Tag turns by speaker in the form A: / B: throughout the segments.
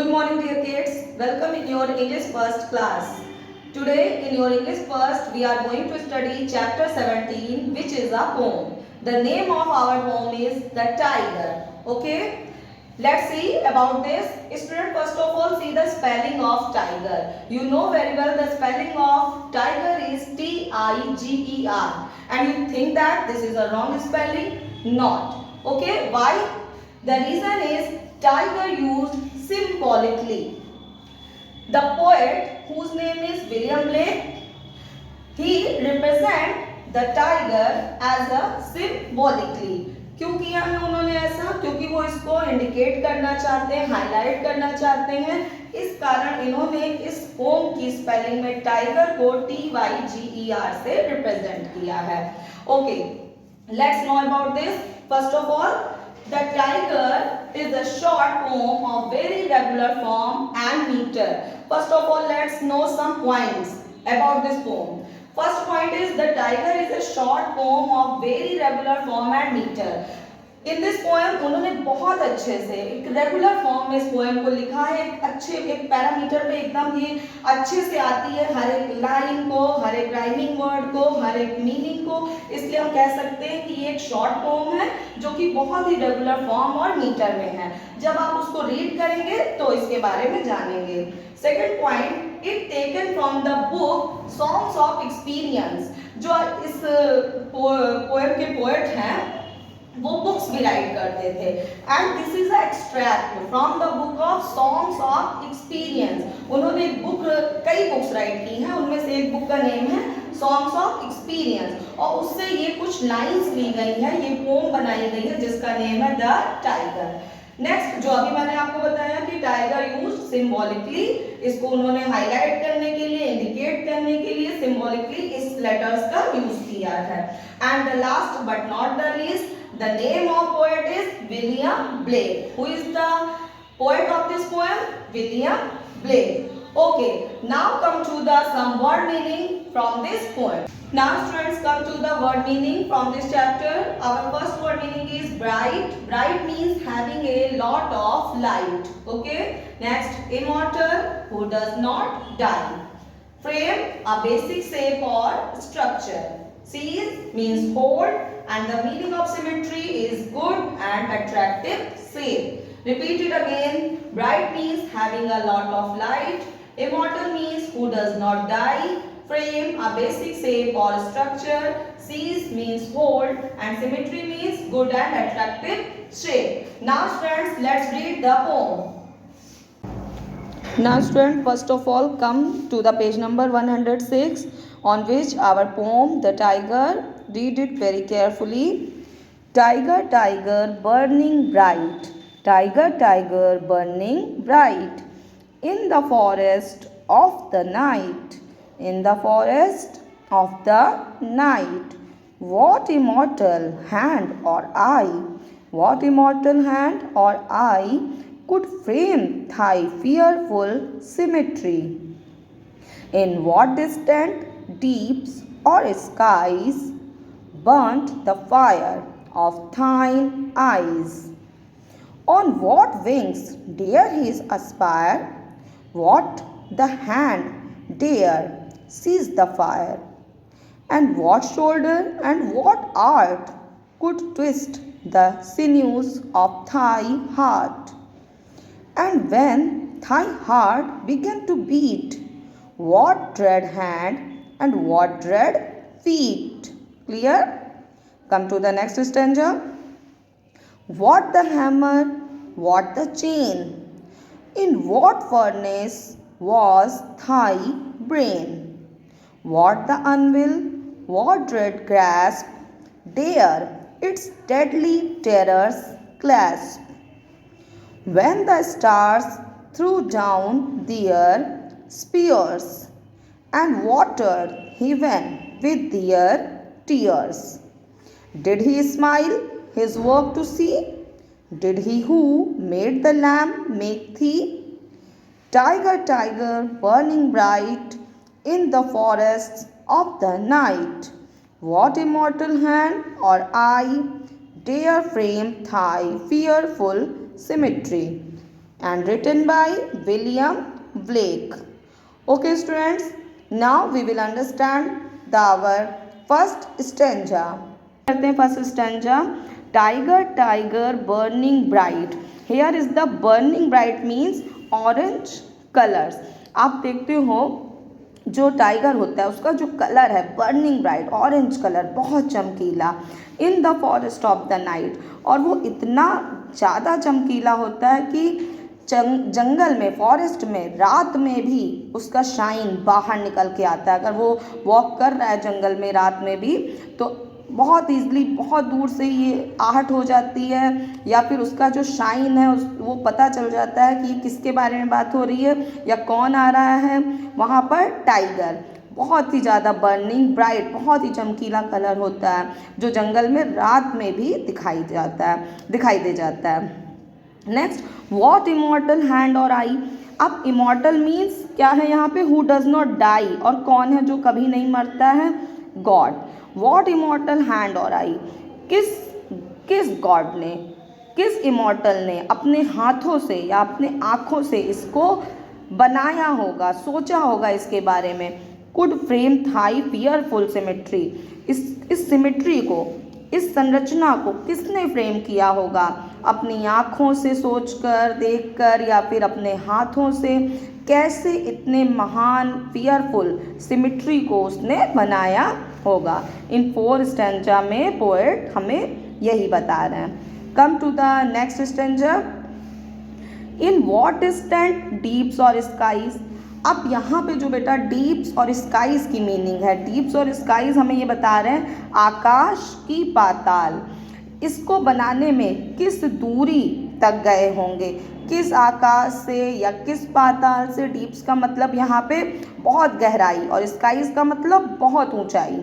A: Good morning dear kids. Welcome in your English first class. Today in your English first we are going to study chapter 17 which is a poem. The name of our poem is The Tiger. Okay? Let's see about this. Student, first of all see the spelling of tiger. You know very well the spelling of tiger is T-I-G-E-R. And you think that this is a wrong spelling? Not. Okay? Why? The reason is tiger used symbolically. The poet whose name is William Blake, he represent the tiger as a symbolically. क्यों किया है उन्होंने ऐसा? क्योंकि वो इसको indicate करना चाहते हैं, हाईलाइट करना चाहते हैं. इस कारण इन्होंने इस पोम की स्पेलिंग में टाइगर को T-Y-G-E-R से रिप्रेजेंट किया है. Okay, let's know about this. First of all, The Tiger is a short poem of very regular form and meter. First of all, let's know some points about this poem. First point is the Tiger is a short poem of very regular form and meter. In this poem उन्होंने बहुत अच्छे से एक regular form में इस poem को लिखा है. एक पैरामीटर पे एकदम ये अच्छे से आती है, हर एक लाइन को, हर एक राइमिंग वर्ड को, हर एक मीनिंग को. इसलिए हम कह सकते हैं कि ये एक शॉर्ट पोएम है जो कि बहुत ही रेगुलर फॉर्म और मीटर में है. जब आप उसको रीड करेंगे तो इसके बारे में जानेंगे. Second point, it taken from the book songs of experience. जो इस पोएम के पोएट हैं वो बुक्स भी राइट करते थे. And this is extract from the book of songs of experience. उन्होंने एक बुक, कई बुक्स राइट की हैं, उनमें से एक बुक का नेम है सॉन्ग्स ऑफ एक्सपीरियंस और उससे ये कुछ लाइंस ली गई है, ये पोम बनाई गई है जिसका नेम है द टाइगर. नेक्स्ट, जो अभी मैंने आपको बताया कि टाइगर यूज सिंबॉलिकली, इसको उन्होंने हाईलाइट करने के लिए, इंडिकेट करने के लिए सिंबॉलिकली इस लेटर्स का यूज किया है. And the last but not the least, the name of poet is William Blake. Who is the poet of this poem? William Blake. Okay, now come to the some word meaning from this poem. Now students, come to the word meaning from this chapter. Our first word meaning is bright. Bright means having a lot of light. Okay. Next, immortal, who does not die. Frame, a basic shape or structure. Seize means hold, and the meaning of symmetry is good and attractive shape. Repeat it again. Bright means having a lot of light. Immortal means who does not die. Frame, a basic shape or structure. Seize means hold, and symmetry means good and attractive shape. Now friends, let's read the poem. Now student, first of all come to the page number 106 on which our poem The Tiger. Read it very carefully. Tiger, tiger, burning bright. Tiger, tiger, burning bright. In the forest of the night. In the forest of the night. What immortal hand or eye? What immortal hand or eye could frame thy fearful symmetry? In what distant deeps or skies burnt the fire of thine eyes? On what wings dare he aspire? What the hand dare seize the fire? And what shoulder and what art could twist the sinews of thy heart? And when thy heart began to beat, what dread hand and what dread feet? Clear? Come to the next stanza. What the hammer, what the chain? In what furnace was thy brain? What the unwill, what dread grasp dare its deadly terrors clasp? When the stars threw down their spears and watered heaven with their tears, did he smile his work to see? Did he who made the lamb make thee? Tiger, tiger, burning bright in the forests of the night, what immortal hand or eye dare frame thy fearful symmetry? and written by William Blake. Okay students, now we will understand our first stanza. करते हैं first stanza. Tiger tiger burning bright. Here is the burning bright means orange colours. आप देखते हो जो tiger होता है उसका जो कलर है बर्निंग ब्राइट ऑरेंज कलर, बहुत चमकीला. In the forest of the night. और वो इतना ज़्यादा चमकीला होता है कि जंगल में, फॉरेस्ट में रात में भी उसका शाइन बाहर निकल के आता है. अगर वो वॉक कर रहा है जंगल में रात में भी तो बहुत ईजिली, बहुत दूर से ये आहट हो जाती है, या फिर उसका जो शाइन है वो पता चल जाता है कि किसके बारे में बात हो रही है या कौन आ रहा है. वहाँ पर टाइगर बहुत ही ज़्यादा बर्निंग ब्राइट, बहुत ही चमकीला कलर होता है जो जंगल में रात में भी दिखाई दे जाता है. नेक्स्ट, वॉट इमॉर्टल हैंड और आई. अब इमॉर्टल मीन्स क्या है यहाँ पे? Who does not die. और कौन है जो कभी नहीं मरता है? गॉड. वॉट इमॉर्टल हैंड और आई. किस गॉड ने, किस इमॉर्टल ने अपने हाथों से या अपने आँखों से इसको बनाया होगा, सोचा होगा इसके बारे में. Could frame thy fearful symmetry. इस सिमेट्री को, इस संरचना को किसने फ्रेम किया होगा? अपनी आँखों से सोचकर, देखकर, या फिर अपने हाथों से. कैसे इतने महान फियरफुल सिमेट्री को उसने बनाया होगा. इन 4 स्टैंजा में पोएट हमें यही बता रहे हैं. Come to the next stanza. In what distant deeps और स्काईज. अब यहाँ पे जो बेटा डीप्स और स्काईज की मीनिंग है, डीप्स और स्काईज हमें ये बता रहे हैं आकाश की पाताल. इसको बनाने में किस दूरी तक गए होंगे, किस आकाश से या किस पाताल से. डीप्स का मतलब यहाँ पे बहुत गहराई और स्काईज का मतलब बहुत ऊंचाई.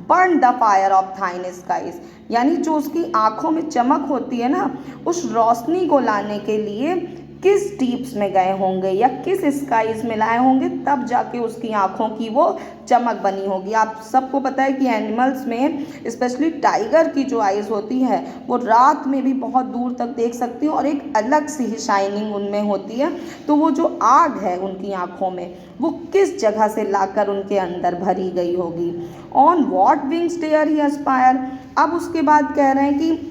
A: Burn the fire of thine skies. यानी जो उसकी आँखों में चमक होती है ना, उस रोशनी को लाने के लिए किस डीप्स में गए होंगे या किस स्काईज में लाए होंगे, तब जाके उसकी आँखों की वो चमक बनी होगी. आप सबको पता है कि एनिमल्स में स्पेशली टाइगर की जो आइज़ होती है वो रात में भी बहुत दूर तक देख सकती है और एक अलग सी ही शाइनिंग उनमें होती है. तो वो जो आग है उनकी आँखों में वो किस जगह से लाकर उनके अंदर भरी गई होगी. On what wings dare he aspire. अब उसके बाद कह रहे हैं कि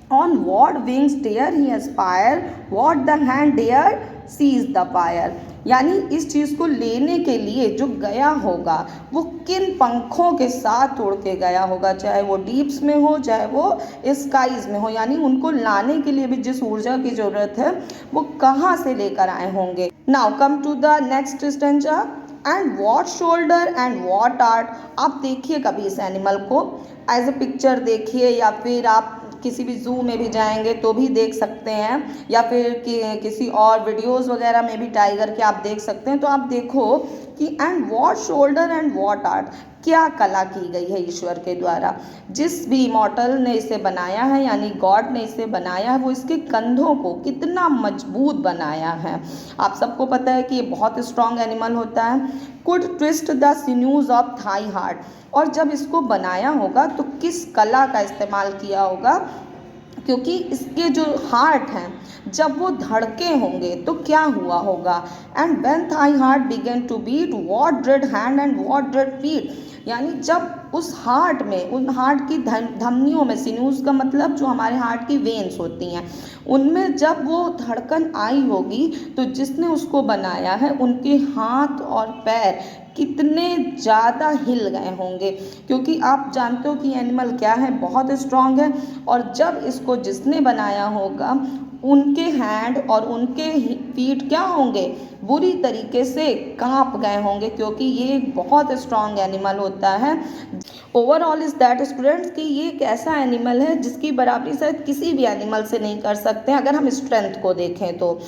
A: On what wings dare he aspire? What the hand dare seize the fire? यानी इस चीज़ को लेने के लिए जो गया होगा वो किन पंखों के साथ उड़ के गया होगा, चाहे वो डीप्स में हो चाहे वो स्काईज में हो. यानी उनको लाने के लिए भी जिस ऊर्जा की ज़रूरत है वो कहाँ से लेकर आए होंगे. Now come to the next stanza. And what shoulder and what art. आप देखिए कभी इस एनिमल को एज ए पिक्चर देखिए, या फिर आप किसी भी ज़ू में भी जाएंगे तो भी देख सकते हैं, या फिर किसी और वीडियोस वगैरह में भी टाइगर के आप देख सकते हैं. तो आप देखो कि and what shoulder and what art, क्या कला की गई है ईश्वर के द्वारा. जिस भी इमॉर्टल ने इसे बनाया है यानी गॉड ने इसे बनाया है वो इसके कंधों को कितना मजबूत बनाया है. आप सबको पता है कि ये बहुत स्ट्रॉन्ग एनिमल होता है. Could twist the sinews of thy heart. और जब इसको बनाया होगा तो किस कला का इस्तेमाल किया होगा, क्योंकि इसके जो हार्ट हैं जब वो धड़के होंगे तो क्या हुआ होगा. And when thy heart began to beat what dread hand and what dread feet. यानी जब उस हार्ट में, उन हार्ट की धमनियों में, सिन्यूज का मतलब जो हमारे हार्ट की वेन्स होती हैं, उनमें जब वो धड़कन आई होगी तो जिसने उसको बनाया है उनके हाथ और पैर कितने ज़्यादा हिल गए होंगे. क्योंकि आप जानते हो कि एनिमल क्या है, बहुत स्ट्रॉन्ग है. और जब इसको जिसने बनाया होगा उनके हैंड और उनके फीट क्या होंगे, बुरी तरीके से कांप गए होंगे, क्योंकि ये एक बहुत स्ट्रॉन्ग एनिमल होता है. ओवरऑल इज दैट स्टूडेंट्स कि ये एक ऐसा एनिमल है जिसकी बराबरी शायद किसी भी एनिमल से नहीं कर सकते अगर हम स्ट्रेंथ को देखें तो.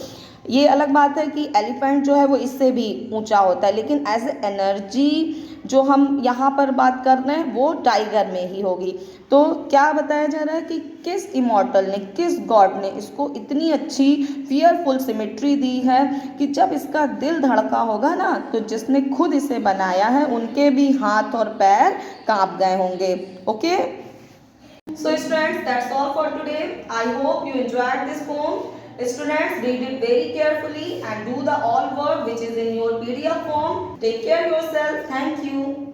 A: ये अलग बात है कि एलिफेंट जो है वो इससे भी ऊंचा होता है, लेकिन एज एनर्जी जो हम यहाँ पर बात कर रहे हैं वो टाइगर में ही होगी. तो क्या बताया जा रहा है कि किस इमॉर्टल ने, किस गॉड ने इसको इतनी अच्छी फियरफुल सिमेट्री दी है कि जब इसका दिल धड़का होगा ना तो जिसने खुद इसे बनाया है उनके भी हाथ और पैर कांप गए होंगे. Okay, so students, that's all for today. I hope you enjoyed this poem. Students, read it very carefully and do the all work which is in your PDF form. Take care yourself. Thank you.